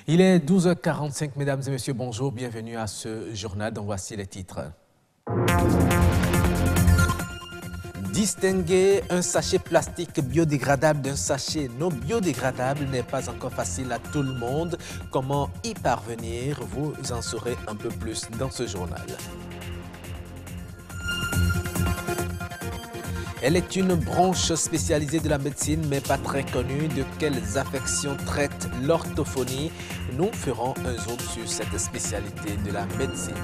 Il est 12h45, mesdames et messieurs, bonjour, bienvenue à ce journal dont voici les titres. Distinguer un sachet plastique biodégradable d'un sachet non biodégradable n'est pas encore facile à tout le monde. Comment y parvenir? Vous en saurez un peu plus dans ce journal. Elle est une branche spécialisée de la médecine, mais pas très connue. De quelles affections traite l'orthophonie? Nous ferons un zoom sur cette spécialité de la médecine.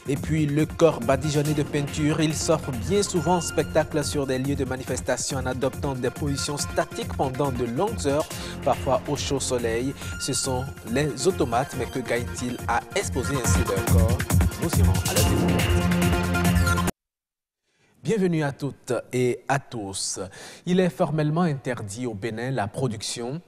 Et puis, le corps badigeonné de peinture, il s'offre bien souvent en spectacle sur des lieux de manifestation en adoptant des positions statiques pendant de longues heures, parfois au chaud soleil. Ce sont les automates, mais que gagnent-ils à exposer ainsi leur corps? Nous irons à la découverte. Bienvenue à toutes et à tous. Il est formellement interdit au Bénin la production,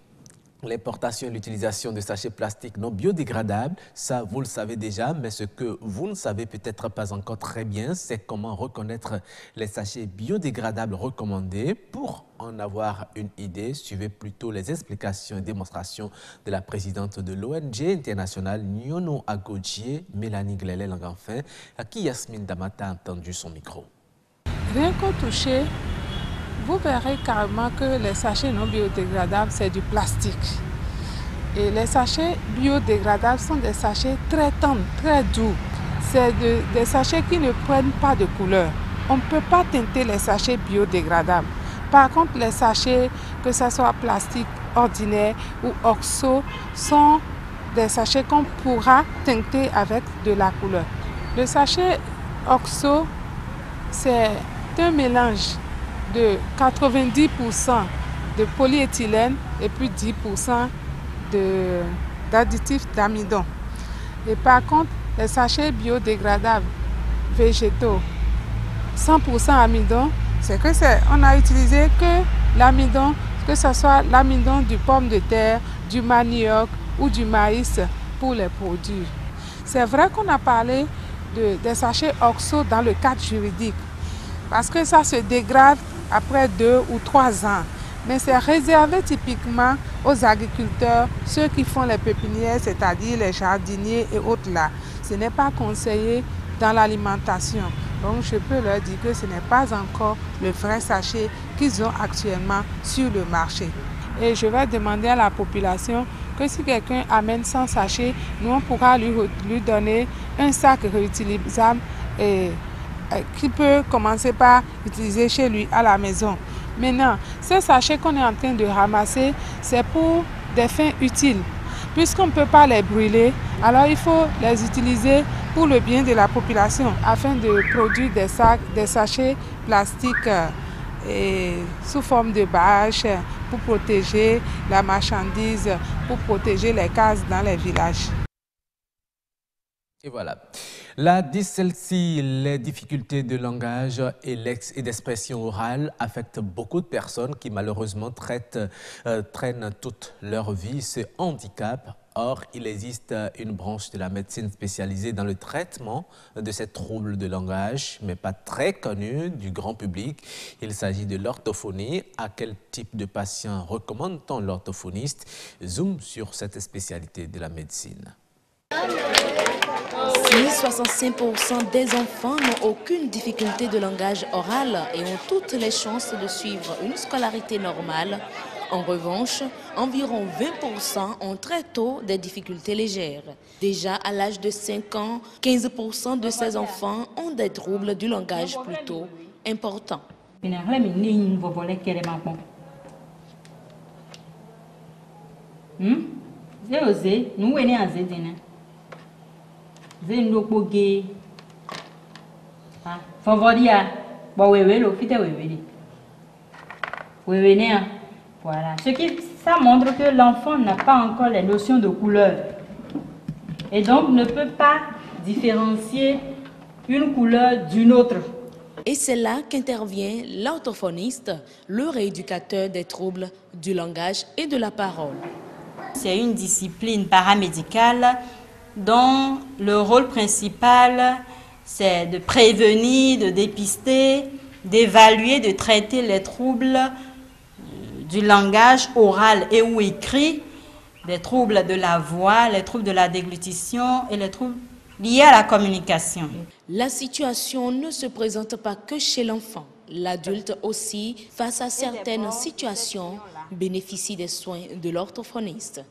l'importation et l'utilisation de sachets plastiques non biodégradables. Ça, vous le savez déjà, mais ce que vous ne savez peut-être pas encore très bien, c'est comment reconnaître les sachets biodégradables recommandés. Pour en avoir une idée, suivez plutôt les explications et démonstrations de la présidente de l'ONG internationale Nyono Agodjie, Mélanie Glélé-Langenfin, à qui Yasmine Damata a entendu son micro. Rien qu'au toucher, vous verrez carrément que les sachets non biodégradables, c'est du plastique. Et les sachets biodégradables sont des sachets très tendres, très doux. C'est des sachets qui ne prennent pas de couleur. On ne peut pas teinter les sachets biodégradables. Par contre, les sachets, que ce soit plastique ordinaire ou oxo, sont des sachets qu'on pourra teinter avec de la couleur. Le sachet oxo, c'est un mélange de 90% de polyéthylène et puis 10% d'additifs d'amidon. Et par contre, les sachets biodégradables végétaux, 100% amidon, c'est que on a utilisé que l'amidon, que ce soit l'amidon du pomme de terre, du manioc ou du maïs pour les produits. C'est vrai qu'on a parlé des sachets oxo dans le cadre juridique, parce que ça se dégrade après 2 ou 3 ans. Mais c'est réservé typiquement aux agriculteurs, ceux qui font les pépinières, c'est-à-dire les jardiniers et autres là. Ce n'est pas conseillé dans l'alimentation. Donc je peux leur dire que ce n'est pas encore le vrai sachet qu'ils ont actuellement sur le marché. Et je vais demander à la population que si quelqu'un amène son sachet, nous on pourra lui donner un sac réutilisable et qu'il peut commencer par utiliser chez lui à la maison. Maintenant, ces sachets qu'on est en train de ramasser, c'est pour des fins utiles. Puisqu'on ne peut pas les brûler, alors il faut les utiliser pour le bien de la population afin de produire des sachets plastiques sous forme de bâches pour protéger la marchandise, pour protéger les cases dans les villages. Et voilà. La dyslexie, les difficultés de langage et d'expression orale affectent beaucoup de personnes qui malheureusement traînent toute leur vie ce handicap. Or, il existe une branche de la médecine spécialisée dans le traitement de ces troubles de langage, mais pas très connue du grand public. Il s'agit de l'orthophonie. À quel type de patient recommande-t-on l'orthophoniste? Zoom sur cette spécialité de la médecine. Si 65% des enfants n'ont aucune difficulté de langage oral et ont toutes les chances de suivre une scolarité normale, en revanche, environ 20% ont très tôt des difficultés légères. Déjà à l'âge de 5 ans, 15% de ces enfants ont des troubles du langage plutôt importants. Voilà. Ça montre que l'enfant n'a pas encore les notions de couleur et donc ne peut pas différencier une couleur d'une autre. Et c'est là qu'intervient l'orthophoniste, le rééducateur des troubles du langage et de la parole. C'est une discipline paramédicale dont le rôle principal, c'est de prévenir, de dépister, d'évaluer, de traiter les troubles du langage oral et ou écrit, des troubles de la voix, les troubles de la déglutition et les troubles liés à la communication. La situation ne se présente pas que chez l'enfant. L'adulte aussi, face à certaines situations, bénéficie des soins de l'orthophoniste.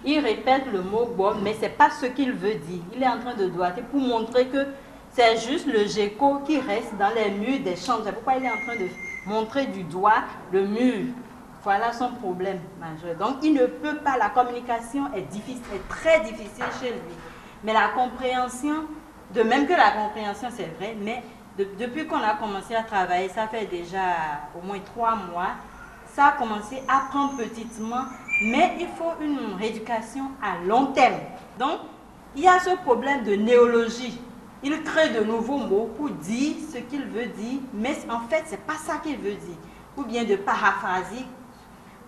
Il répète le mot « bon », mais ce n'est pas ce qu'il veut dire. Il est en train de doigter pour montrer que c'est juste le gecko qui reste dans les murs des chambres. C'est pourquoi il est en train de montrer du doigt le mur. Voilà son problème majeur. Donc, il ne peut pas, la communication est difficile, est très difficile chez lui. Mais la compréhension, de même que la compréhension, c'est vrai, mais depuis qu'on a commencé à travailler, ça fait déjà au moins 3 mois, ça a commencé à prendre petitement, mais il faut une rééducation à long terme. Donc, il y a ce problème de néologie. Il crée de nouveaux mots pour dire ce qu'il veut dire, mais en fait, ce n'est pas ça qu'il veut dire. Ou bien de paraphrasie,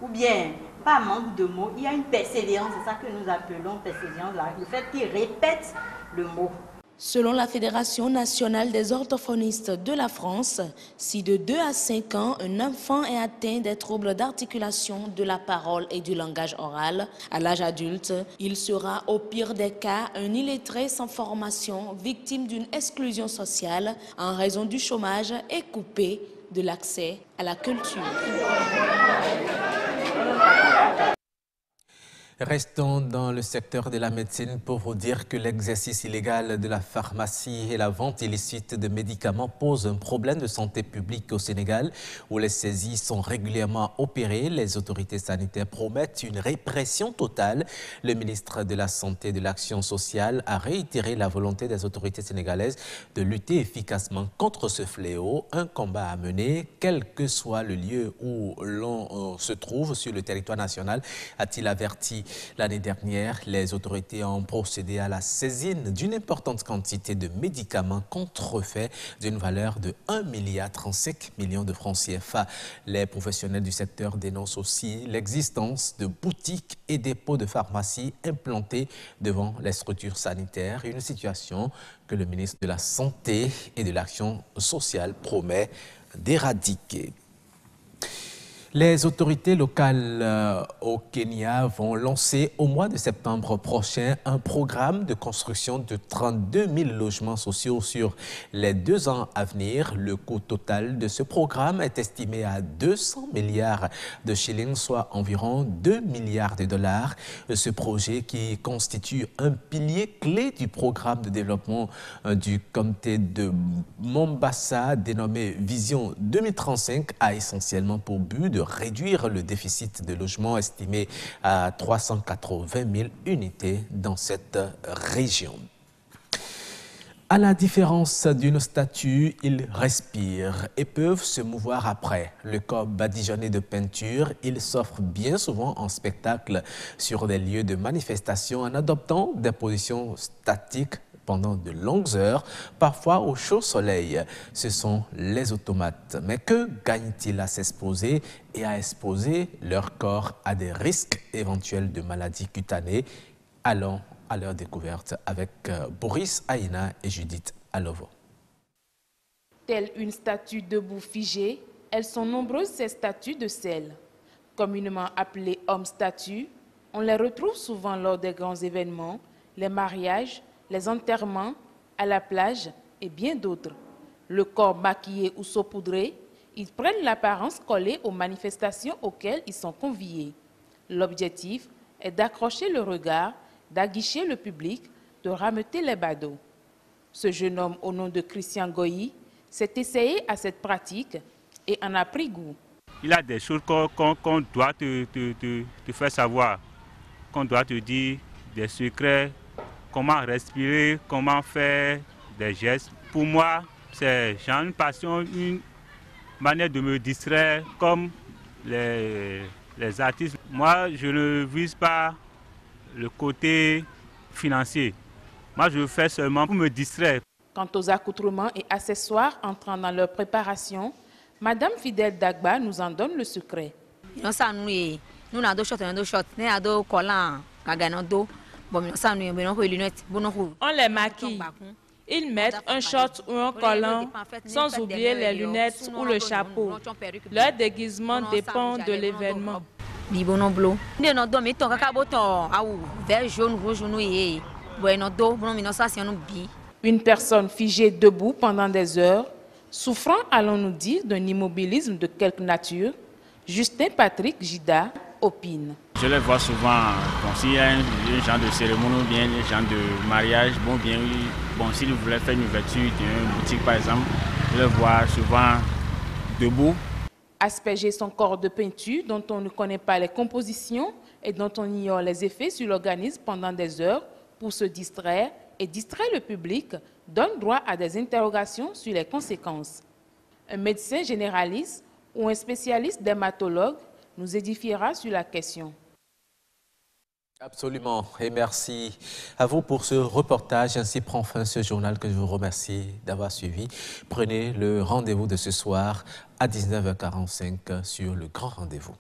ou bien pas manque de mots. Il y a une persévérance, c'est ça que nous appelons persévérance, le fait qu'il répète le mot. Selon la Fédération nationale des orthophonistes de la France, si de 2 à 5 ans, un enfant est atteint des troubles d'articulation de la parole et du langage oral, à l'âge adulte, il sera au pire des cas un illettré sans formation, victime d'une exclusion sociale en raison du chômage et coupé de l'accès à la culture. Restons dans le secteur de la médecine pour vous dire que l'exercice illégal de la pharmacie et la vente illicite de médicaments posent un problème de santé publique au Sénégal où les saisies sont régulièrement opérées. Les autorités sanitaires promettent une répression totale. Le ministre de la Santé et de l'Action sociale a réitéré la volonté des autorités sénégalaises de lutter efficacement contre ce fléau. Un combat à mener, quel que soit le lieu où l'on se trouve sur le territoire national, a-t-il averti. L'année dernière, les autorités ont procédé à la saisine d'une importante quantité de médicaments contrefaits d'une valeur de 1,35 milliard de francs CFA. Les professionnels du secteur dénoncent aussi l'existence de boutiques et dépôts de pharmacie implantés devant les structures sanitaires, une situation que le ministre de la Santé et de l'Action sociale promet d'éradiquer. Les autorités locales au Kenya vont lancer au mois de septembre prochain un programme de construction de 32 000 logements sociaux sur les 2 ans à venir. Le coût total de ce programme est estimé à 200 milliards de shillings, soit environ 2 milliards de dollars. Ce projet, qui constitue un pilier clé du programme de développement du comté de Mombasa, dénommé Vision 2035, a essentiellement pour but de réduire le déficit de logements estimé à 380 000 unités dans cette région. À la différence d'une statue, ils respirent et peuvent se mouvoir après. Le corps badigeonné de peinture, il s'offre bien souvent en spectacle sur des lieux de manifestation en adoptant des positions statiques pendant de longues heures, parfois au chaud soleil. Ce sont les automates. Mais que gagnent-ils à s'exposer et à exposer leur corps à des risques éventuels de maladies cutanées? Allons à leur découverte avec Boris Aïna et Judith Alovo. Telle une statue debout figée, elles sont nombreuses ces statues de sel. Communément appelées hommes-statues, on les retrouve souvent lors des grands événements, les mariages, les enterrements, à la plage et bien d'autres. Le corps maquillé ou saupoudré, ils prennent l'apparence collée aux manifestations auxquelles ils sont conviés. L'objectif est d'accrocher le regard, d'aguicher le public, de rameuter les badauds. Ce jeune homme au nom de Christian Goyi s'est essayé à cette pratique et en a pris goût. Il y a des choses qu'on doit te faire savoir, qu'on doit te dire, des secrets, comment respirer, comment faire des gestes. Pour moi, c'est genre une passion, une manière de me distraire comme les artistes. Moi, je ne vise pas le côté financier. Moi, je le fais seulement pour me distraire. Quant aux accoutrements et accessoires entrant dans leur préparation, Madame Fidèle Dagba nous en donne le secret. On les maquille Ils mettent un short ou un collant, sans oublier les lunettes ou le chapeau. Leur déguisement dépend de l'événement. Une personne figée debout pendant des heures, souffrant, allons-nous dire, d'un immobilisme de quelque nature, Justin Patrick Gida opine. Je les vois souvent, bon, s'il y a un genre de cérémonie ou bien un genre de mariage, s'ils voulaient faire une ouverture d'une boutique par exemple, je les vois souvent debout. Asperger son corps de peinture dont on ne connaît pas les compositions et dont on ignore les effets sur l'organisme pendant des heures pour se distraire et distraire le public donne droit à des interrogations sur les conséquences. Un médecin généraliste ou un spécialiste dermatologue nous édifiera sur la question. Absolument, et merci à vous pour ce reportage. Ainsi prend fin ce journal que je vous remercie d'avoir suivi. Prenez le rendez-vous de ce soir à 19h45 sur le grand rendez-vous.